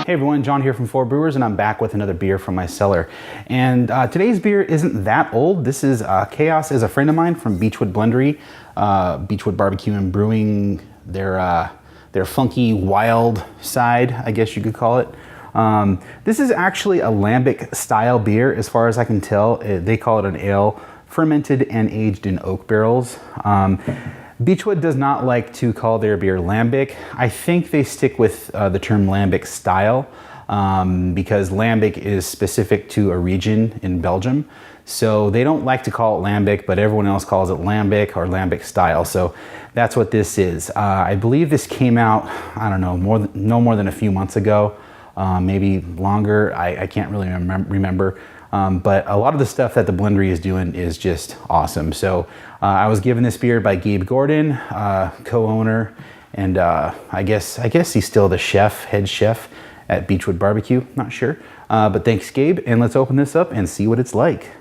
Hey everyone, John here from Brewers, and I'm back with another beer from my cellar. And today's beer isn't that old. This is Chaos is a friend of mine from Beachwood Blendery, Beachwood Barbecue and Brewing, their funky wild side, I guess you could call it. This is actually a lambic-style beer, as far as I can tell. They call it an ale, fermented and aged in oak barrels. Beachwood does not like to call their beer lambic. I think they stick with the term lambic-style because lambic is specific to a region in Belgium. So they don't like to call it lambic, but everyone else calls it lambic or lambic-style. So that's what this is. I believe this came out, I don't know, no more than a few months ago, maybe longer. I can't really remember. But a lot of the stuff that the Blendery is doing is just awesome. So I was given this beer by Gabe Gordon, co-owner, and I guess he's still the head chef at Beachwood Barbecue, not sure. But thanks Gabe, and let's open this up and see what it's like.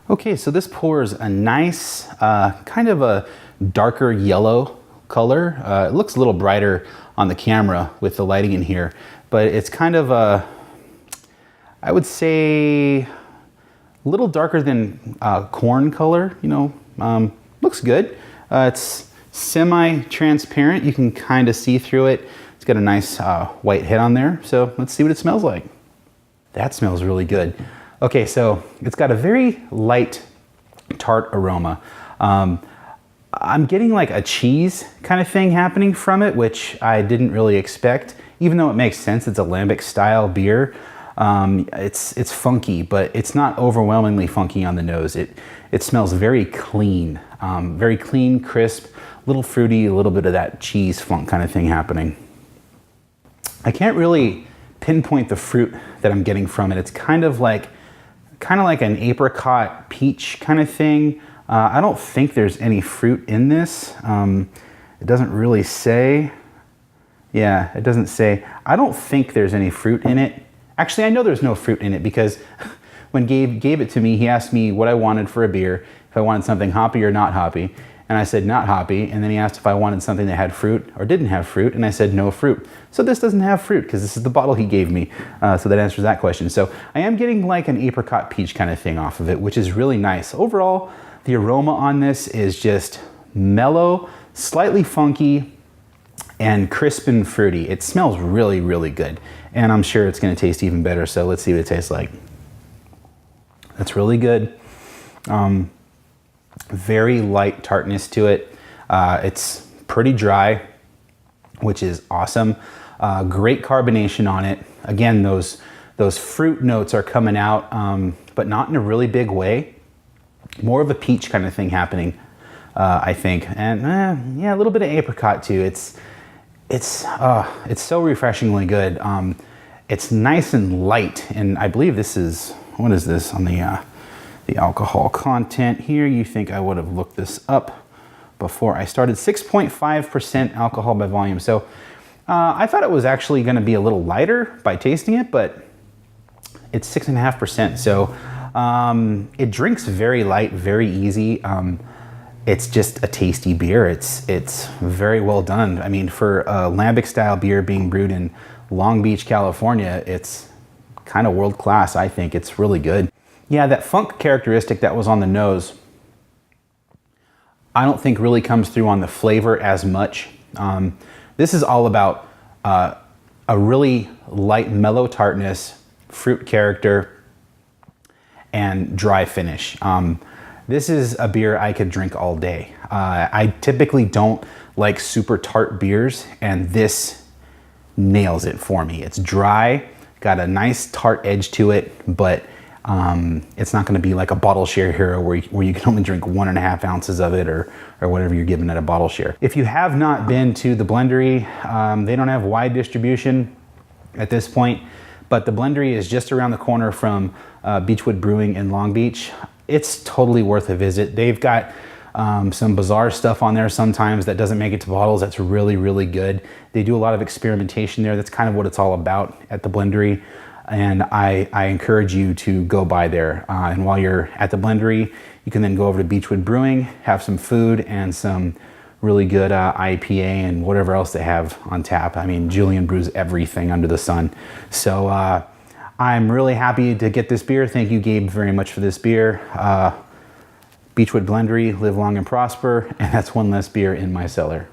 Okay, so this pours a nice, kind of a darker yellow color. It looks a little brighter on the camera with the lighting in here, but it's kind of a, I would say, a little darker than corn color, you know, looks good. It's semi-transparent. You can kind of see through it. It's got a nice white head on there. So let's see what it smells like. That smells really good. Okay, so it's got a very light tart aroma. I'm getting like a cheese kind of thing happening from it, which I didn't really expect, even though it makes sense. It's a lambic-style beer. It's funky, but it's not overwhelmingly funky on the nose. It smells very clean, crisp, a little fruity, a little bit of that cheese funk kind of thing happening. I can't really pinpoint the fruit that I'm getting from it. It's kind of like an apricot peach kind of thing. I don't think there's any fruit in this. It doesn't really say. Yeah, it doesn't say. I don't think there's any fruit in it. Actually, I know there's no fruit in it because when Gabe gave it to me, he asked me what I wanted for a beer, if I wanted something hoppy or not hoppy, and I said not hoppy, and then he asked if I wanted something that had fruit or didn't have fruit, and I said no fruit. So this doesn't have fruit because this is the bottle he gave me, so that answers that question. So I am getting like an apricot peach kind of thing off of it, which is really nice. Overall, the aroma on this is just mellow, slightly funky, and crisp and fruity. It smells really, really good. And I'm sure it's gonna taste even better, so let's see what it tastes like. That's really good. Very light tartness to it. It's pretty dry, which is awesome. Great carbonation on it. Again, those fruit notes are coming out, but not in a really big way. More of a peach kind of thing happening, I think. And yeah, a little bit of apricot too. It's so refreshingly good. It's nice and light, and I believe this is, what is this on the alcohol content here? You think I would have looked this up before I started. 6.5% alcohol by volume. So I thought it was actually going to be a little lighter by tasting it, but it's 6.5%. So it drinks very light, very easy. It's just a tasty beer. It's very well done. I mean, for a lambic-style beer being brewed in Long Beach, California, it's kind of world class, I think. It's really good. Yeah, that funk characteristic that was on the nose, I don't think really comes through on the flavor as much. This is all about a really light, mellow tartness, fruit character, and dry finish. This is a beer I could drink all day. I typically don't like super tart beers, and this nails it for me. It's dry, got a nice tart edge to it, but it's not gonna be like a bottle share hero where you can only drink 1.5 ounces of it or whatever you're given at a bottle share. If you have not been to the Blendery, they don't have wide distribution at this point, but the Blendery is just around the corner from Beachwood Brewing in Long Beach. It's totally worth a visit. They've got some bizarre stuff on there sometimes that doesn't make it to bottles. That's really, really good. They do a lot of experimentation there. That's kind of what it's all about at the Blendery. And I encourage you to go by there. And while you're at the Blendery, you can then go over to Beachwood Brewing, have some food and some really good IPA and whatever else they have on tap. I mean, Julian brews everything under the sun. So I'm really happy to get this beer. Thank you, Gabe, very much for this beer. Beachwood Blendery, live long and prosper, and that's one less beer in my cellar.